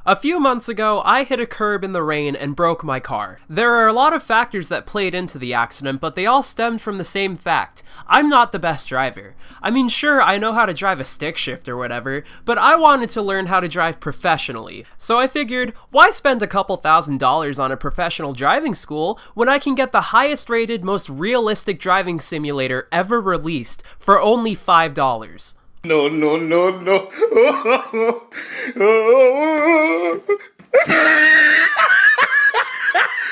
A few months ago, I hit a curb in the rain and broke my car. There are a lot of factors that played into the accident, but they all stemmed from the same fact. I'm not the best driver. I mean, sure, I know how to drive a stick shift or whatever, but I wanted to learn how to drive professionally. So I figured, why spend a couple $1,000s on a professional driving school when I can get the highest rated, most realistic driving simulator ever released for only $5? No.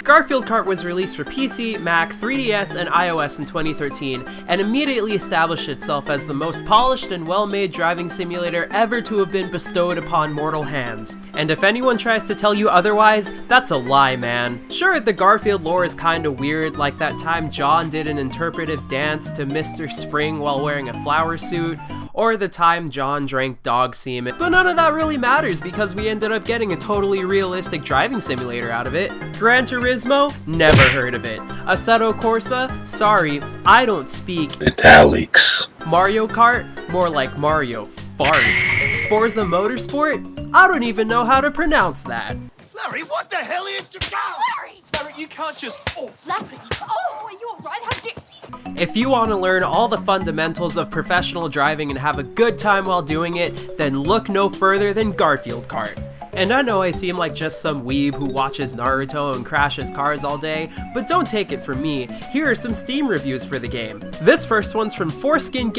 Garfield Kart was released for PC, Mac, 3DS, and iOS in 2013, and immediately established itself as the most polished and well-made driving simulator ever to have been bestowed upon mortal hands. And if anyone tries to tell you otherwise, that's a lie, man. Sure, the Garfield lore is kinda weird, like that time John did an interpretive dance to Mr. Spring while wearing a flower suit, or the time John drank dog semen, but none of that really matters because we ended up getting a totally realistic driving simulator out of it. Gran Turismo? Never heard of it. Assetto Corsa? Sorry, I don't speak italics. Mario Kart? More like Mario Fart. Forza Motorsport? I don't even know how to pronounce that. Larry, what the hell are you doing? Larry, you can't just... Oh, Larry! Oh, are you alright? How did... If you want to learn all the fundamentals of professional driving and have a good time while doing it, then look no further than Garfield Kart. And I know I seem like just some weeb who watches Naruto and crashes cars all day, but don't take it from me. Here are some Steam reviews for the game. This first one's from Foreskin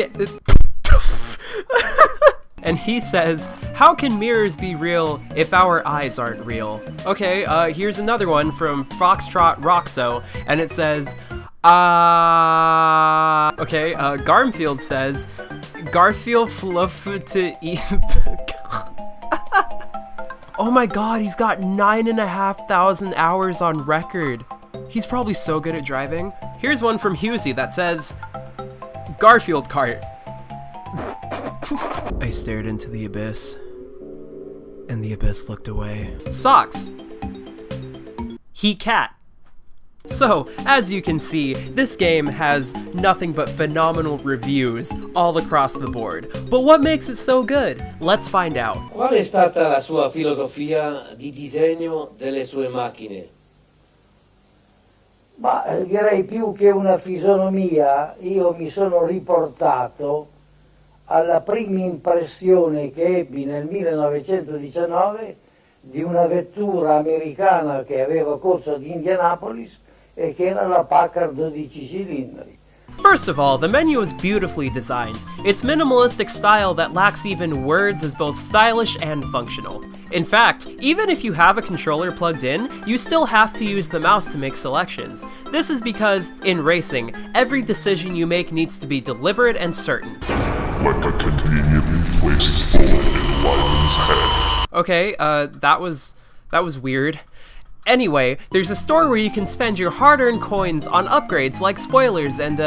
and he says, "How can mirrors be real if our eyes aren't real?" Okay, here's another one from Foxtrot Roxo, and it says, Garfield says, Garfield fluff to eat. Oh my god, he's got 9,500 hours on record. He's probably so good at driving. Here's one from Husey that says, Garfield Kart. I stared into the abyss, and the abyss looked away. Socks. He cat. So, as you can see, this game has nothing but phenomenal reviews all across the board. But what makes it so good? Let's find out. Qual è stata la sua filosofia di disegno delle sue macchine? Ma direi più che una fisonomia, io mi sono riportato alla prima impressione che ebbi nel 1919 di una vettura americana che aveva corso ad Indianapolis e che era la Packard 12 cilindri. First of all, the menu is beautifully designed. Its minimalistic style that lacks even words is both stylish and functional. In fact, even if you have a controller plugged in, you still have to use the mouse to make selections. This is because, in racing, every decision you make needs to be deliberate and certain. Like a conveniently placed bullet in Lyman's head. Okay, that was weird. Anyway, there's a store where you can spend your hard-earned coins on upgrades like spoilers and,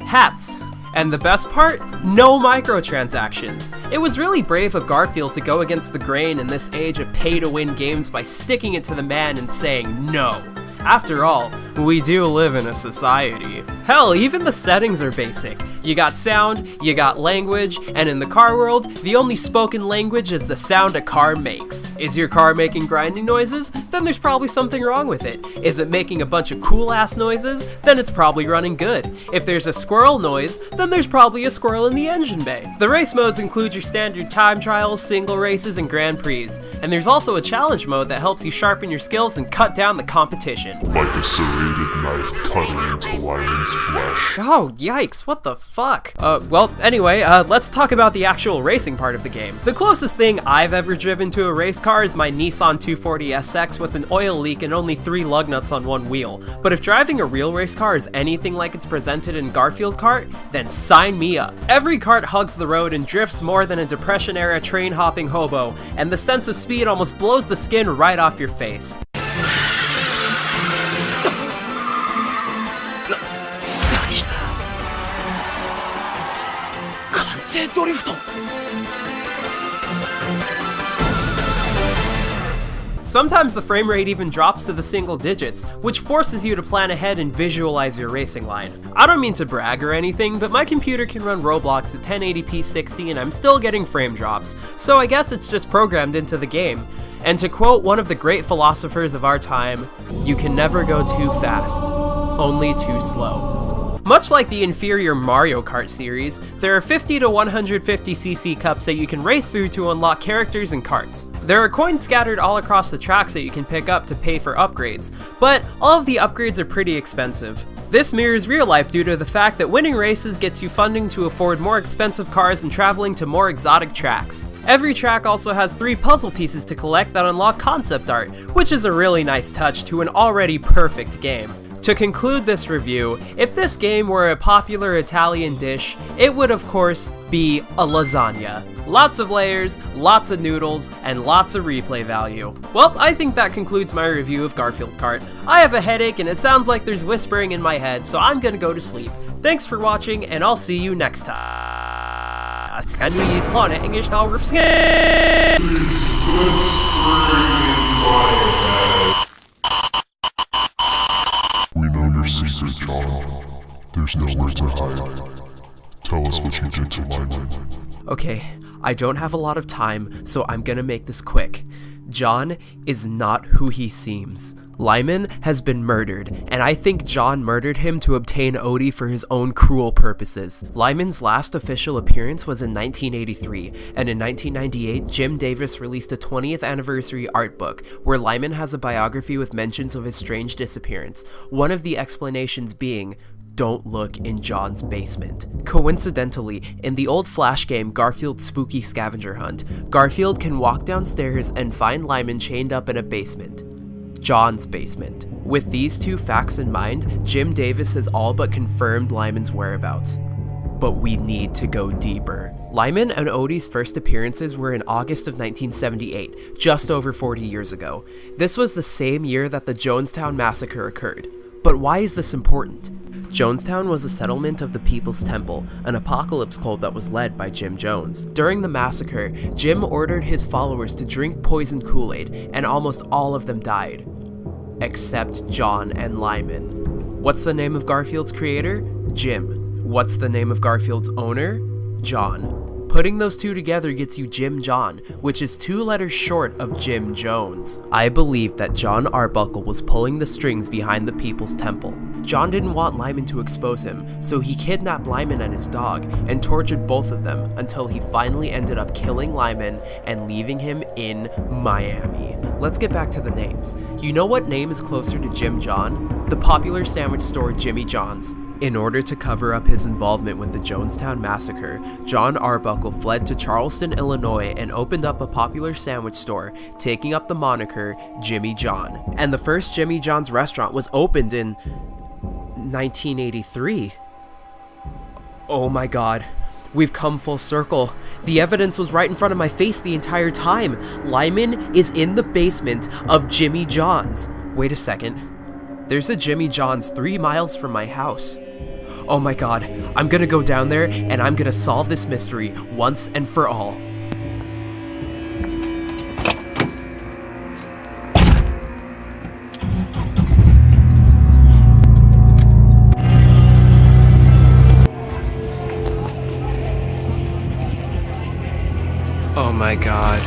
hats. And the best part? No microtransactions. It was really brave of Garfield to go against the grain in this age of pay-to-win games by sticking it to the man and saying no. After all, we do live in a society. Hell, even the settings are basic. You got sound, you got language, and in the car world, the only spoken language is the sound a car makes. Is your car making grinding noises? Then there's probably something wrong with it. Is it making a bunch of cool-ass noises? Then it's probably running good. If there's a squirrel noise, then there's probably a squirrel in the engine bay. The race modes include your standard time trials, single races, and Grand Prix. And there's also a challenge mode that helps you sharpen your skills and cut down the competition. Like a serrated knife cutting into Lyman's flesh. Oh, yikes, what the fuck? Well, anyway, let's talk about the actual racing part of the game. The closest thing I've ever driven to a race car is my Nissan 240SX with an oil leak and only 3 lug nuts on one wheel. But if driving a real race car is anything like it's presented in Garfield Kart, then sign me up. Every kart hugs the road and drifts more than a Depression-era train-hopping hobo, and the sense of speed almost blows the skin right off your face. Sometimes the frame rate even drops to the single digits, which forces you to plan ahead and visualize your racing line. I don't mean to brag or anything, but my computer can run Roblox at 1080p 60 and I'm still getting frame drops, so I guess it's just programmed into the game. And to quote one of the great philosophers of our time, you can never go too fast, only too slow. Much like the inferior Mario Kart series, there are 50 to 150cc cups that you can race through to unlock characters and carts. There are coins scattered all across the tracks that you can pick up to pay for upgrades, but all of the upgrades are pretty expensive. This mirrors real life due to the fact that winning races gets you funding to afford more expensive cars and traveling to more exotic tracks. Every track also has 3 puzzle pieces to collect that unlock concept art, which is a really nice touch to an already perfect game. To conclude this review, if this game were a popular Italian dish, it would of course be a lasagna. Lots of layers, lots of noodles, and lots of replay value. Well, I think that concludes my review of Garfield Kart. I have a headache and it sounds like there's whispering in my head, so I'm gonna go to sleep. Thanks for watching, and I'll see you next time. Can we Sonic English now? We know your secret, John. There's nowhere to hide. Tell us what you did to Lyman. Okay, I don't have a lot of time, so I'm gonna make this quick. John is not who he seems. Lyman has been murdered, and I think John murdered him to obtain Odie for his own cruel purposes. Lyman's last official appearance was in 1983, and in 1998, Jim Davis released a 20th anniversary art book, where Lyman has a biography with mentions of his strange disappearance, one of the explanations being, don't look in John's basement. Coincidentally, in the old Flash game Garfield's Spooky Scavenger Hunt, Garfield can walk downstairs and find Lyman chained up in a basement. John's basement. With these 2 facts in mind, Jim Davis has all but confirmed Lyman's whereabouts. But we need to go deeper. Lyman and Odie's first appearances were in August of 1978, just over 40 years ago. This was the same year that the Jonestown Massacre occurred. But why is this important? Jonestown was a settlement of the People's Temple, an apocalypse cult that was led by Jim Jones. During the massacre, Jim ordered his followers to drink poisoned Kool-Aid, and almost all of them died. Except John and Lyman. What's the name of Garfield's creator? Jim. What's the name of Garfield's owner? John. Putting those 2 together gets you Jim John, which is 2 letters short of Jim Jones. I believe that John Arbuckle was pulling the strings behind the People's Temple. John didn't want Lyman to expose him, so he kidnapped Lyman and his dog, and tortured both of them until he finally ended up killing Lyman and leaving him in Miami. Let's get back to the names. You know what name is closer to Jim John? The popular sandwich store Jimmy John's. In order to cover up his involvement with the Jonestown Massacre, John Arbuckle fled to Charleston, Illinois and opened up a popular sandwich store, taking up the moniker Jimmy John. And the first Jimmy John's restaurant was opened in 1983. Oh my god. We've come full circle. The evidence was right in front of my face the entire time. Lyman is in the basement of Jimmy John's. Wait a second. There's a Jimmy John's 3 miles from my house. Oh my god, I'm gonna go down there and I'm gonna solve this mystery once and for all. Oh my god.